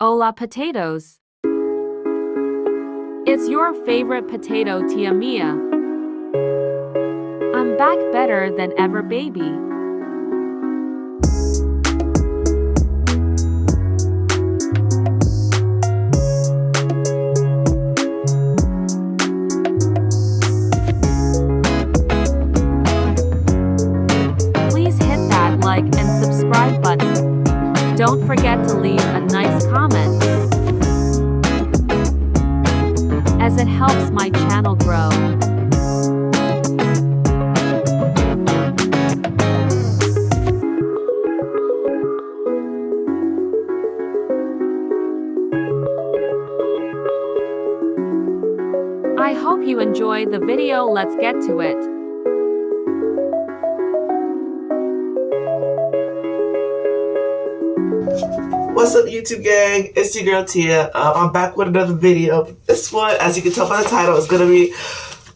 Hola potatoes. It's your favorite potato, tia mia. I'm back better than ever, baby. Please hit that like and subscribe button. Don't forget to leave a nice comment, as it helps my channel grow. I hope you enjoyed the video. Let's get to it. What's up, YouTube gang? It's your girl Tia. I'm back with another video. This one, as you can tell by the title, is gonna be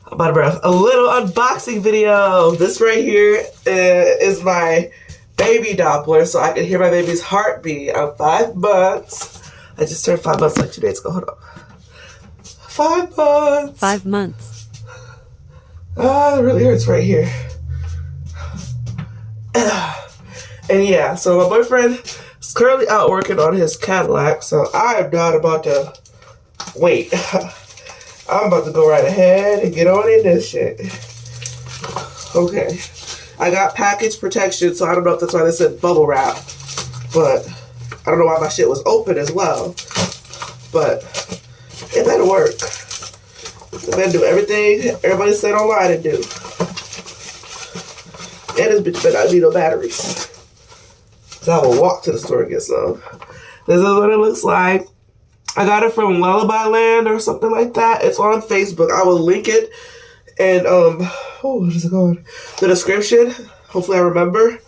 a little unboxing video. This right here is my baby Doppler, so I can hear my baby's heartbeat. I'm 5 months. I just turned 5 months like 2 days ago. Hold on. 5 months. 5 months. Ah, it really hurts right here. And yeah, so my boyfriend is currently out working on his Cadillac, so I am not about to wait. I'm about to go right ahead and get on in this shit. Okay. I got package protection, so I don't know if that's why they said bubble wrap, but I don't know why my shit was open as well, but it better work. It better do everything everybody said online to do. And this bitch better not need no batteries. So I will walk to the store and get some. This is what it looks like. I got it from Lullaby Land or something like that. It's on Facebook. I will link it. And, what is it called? The description. Hopefully I remember.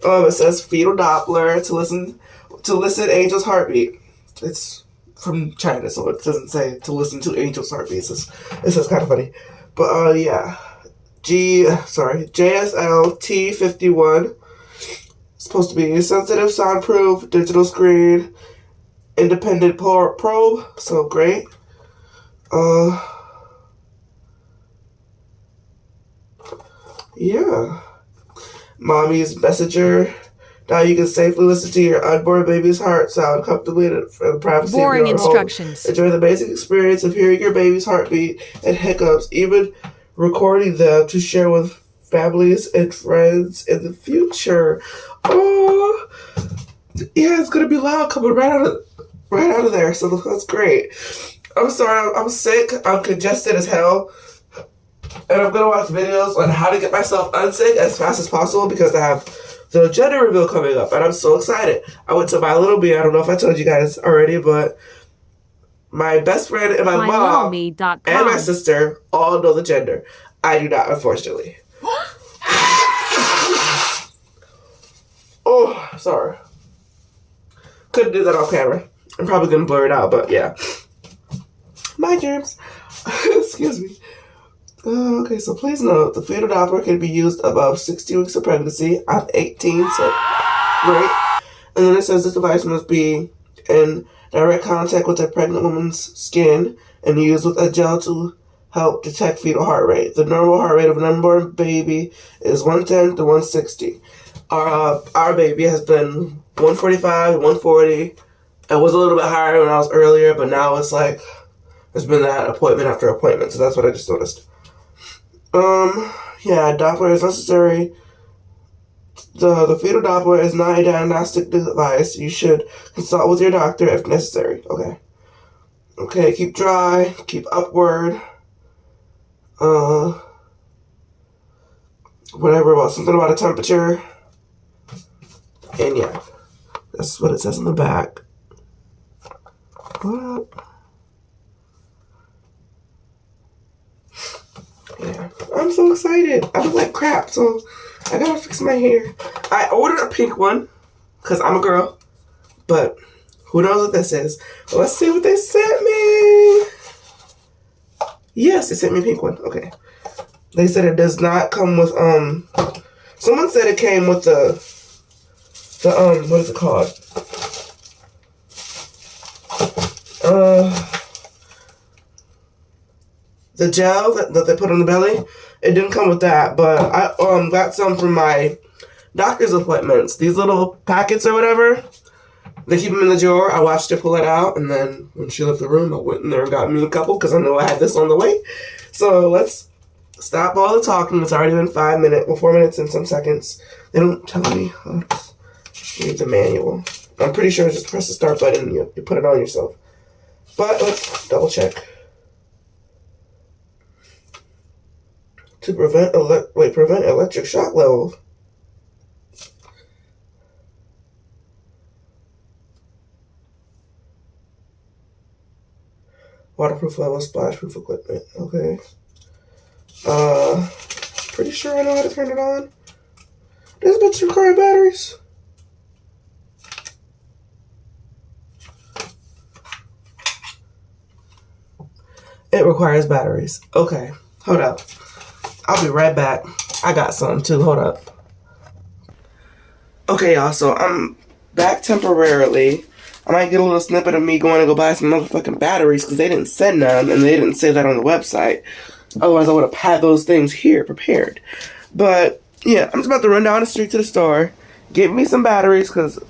It says Fetal Doppler to listen Angel's heartbeat. It's from China, so it doesn't say to listen to Angel's heartbeat. It's just kind of funny. But, yeah. JSL T51. Supposed to be sensitive, soundproof, digital screen, independent probe, so great. Yeah. Mommy's messenger. Now you can safely listen to your unborn baby's heart sound comfortably in the privacy Boring of your instructions. home. Enjoy the basic experience of hearing your baby's heartbeat and hiccups, even recording them to share with families and friends in the future. Oh, yeah, it's gonna be loud coming right out of there. So that's great. I'm sorry, I'm sick. I'm congested as hell, and I'm gonna watch videos on how to get myself unsick as fast as possible because I have the gender reveal coming up, and I'm so excited. I went to My Little Me. I don't know if I told you guys already, but my best friend and my mom and my sister all know the gender. I do not, unfortunately. Oh, sorry. Couldn't do that on camera. I'm probably going to blur it out, but yeah. My germs. Excuse me. Okay, so please note, the fetal Doppler can be used above 60 weeks of pregnancy. I'm 18, so great. And then it says this device must be in direct contact with a pregnant woman's skin and used with a gel to help detect fetal heart rate. The normal heart rate of an unborn baby is 110 to 160. Our baby has been 145, 140. It was a little bit higher when I was earlier, but now it's like, there's been that appointment after appointment, so that's what I just noticed. Yeah, Doppler is necessary. The fetal Doppler is not a diagnostic device. You should consult with your doctor if necessary. Okay. Okay, keep dry, keep upward. Something about a temperature. And yeah, that's what it says on the back. What? Yeah, I'm so excited. I look like crap, so I gotta fix my hair. I ordered a pink one, because I'm a girl, but who knows what this is. Well, let's see what they sent me. Yes, they sent me a pink one. Okay. They said it does not come with, someone said it came with the what is it called? the gel that they put on the belly. It didn't come with that, but I got some from my doctor's appointments. These little packets or whatever, they keep them in the drawer. I watched her pull it out, and then when she left the room, I went in there and got me a couple because I know I had this on the way. So let's stop all the talking. It's already been 4 minutes and some seconds. They don't tell me. Read the manual. I'm pretty sure it's just press the start button and you put it on yourself. But let's double check. To prevent electric shock level. Waterproof level, splash-proof equipment. Okay. Pretty sure I know how to turn it on. Does bitch require batteries? It requires batteries. Okay. Hold up. I'll be right back. I got some too. Hold up. Okay, y'all. So I'm back temporarily. I might get a little snippet of me going to go buy some motherfucking batteries because they didn't send none and they didn't say that on the website. Otherwise, I would have had those things here prepared. But yeah, I'm just about to run down the street to the store, get me some batteries because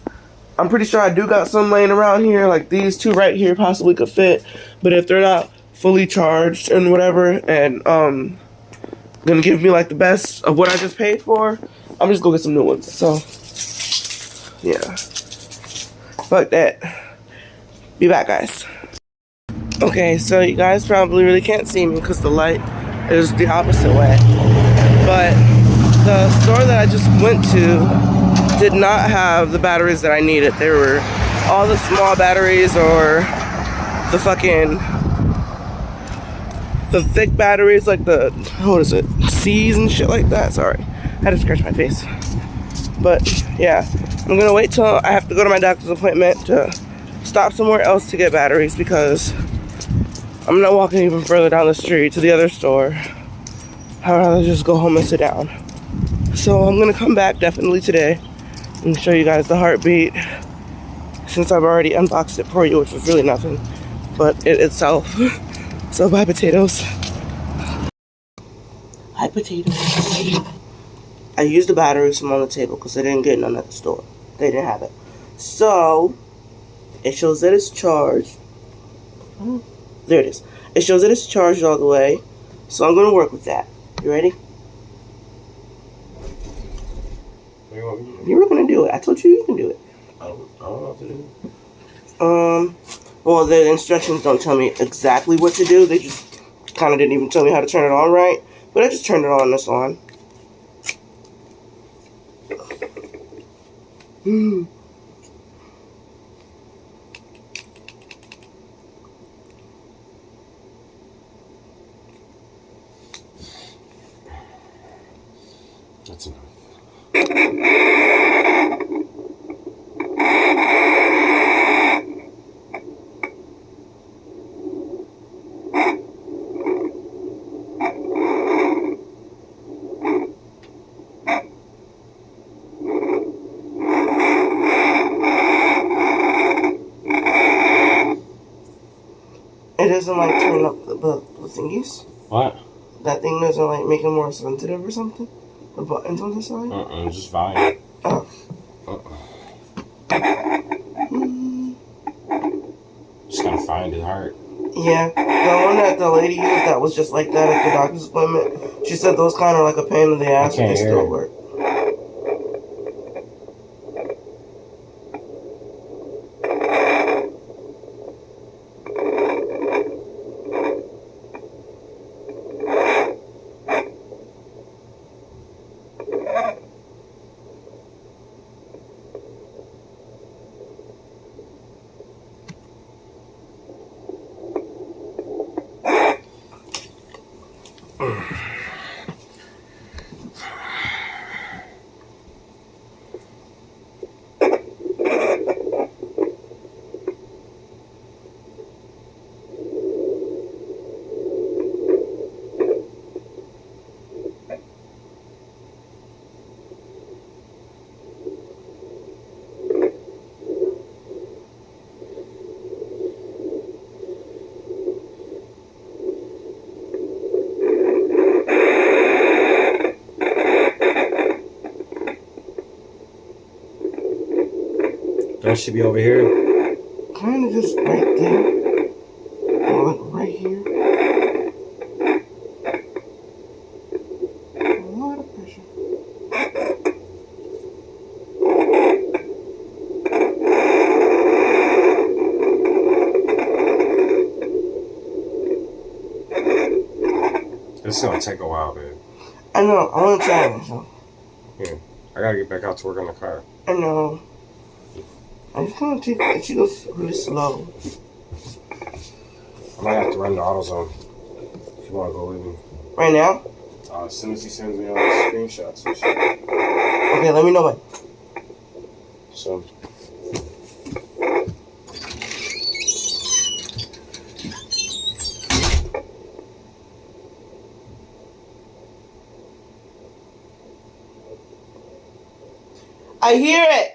I'm pretty sure I do got some laying around here. Like these two right here possibly could fit. But if they're not fully charged and whatever, and gonna give me like the best of what I just paid for, I'm just gonna get some new ones. So yeah, fuck that. Be back, guys. Okay, so you guys probably really can't see me because the light is the opposite way. But the store that I just went to did not have the batteries that I needed. They were all the small batteries or the thick batteries, like the, what is it, C's and shit like that. Sorry, I had to scratch my face. But yeah, I'm gonna wait till I have to go to my doctor's appointment to stop somewhere else to get batteries because I'm not walking even further down the street to the other store. I'd rather just go home and sit down. So I'm gonna come back definitely today and show you guys the heartbeat since I've already unboxed it for you, which was really nothing but it itself. So bye potatoes. Hi potatoes. I used the batteries from on the table because I didn't get none at the store. They didn't have it. So it shows that it's charged. Oh, there it is. It shows that it's charged all the way. So I'm going to work with that. You ready? You were going to do it. I told you can do it. I don't know what to do. Well, the instructions don't tell me exactly what to do. They just kind of didn't even tell me how to turn it on right. But I just turned it on. That's on. That's enough. It doesn't like turn up the thingies. What? That thing doesn't like make it more sensitive or something? The buttons on the side? Just volume. Oh. Just gotta find it hard. Yeah. The one that the lady used that was just like that at the doctor's appointment, she said those kind of like a pain in the ass, but they still work. it should be over here. Kind of just right there. Or like right here. A lot of pressure. This is gonna take a while, babe. I know. I want to try it. So. Here, I gotta get back out to work on the car. I know. I just want to take it. She goes really slow. I might have to run the AutoZone if you want to go with me. Right now? As soon as he sends me all the screenshots and shit. Okay, let me know when. So. I hear it.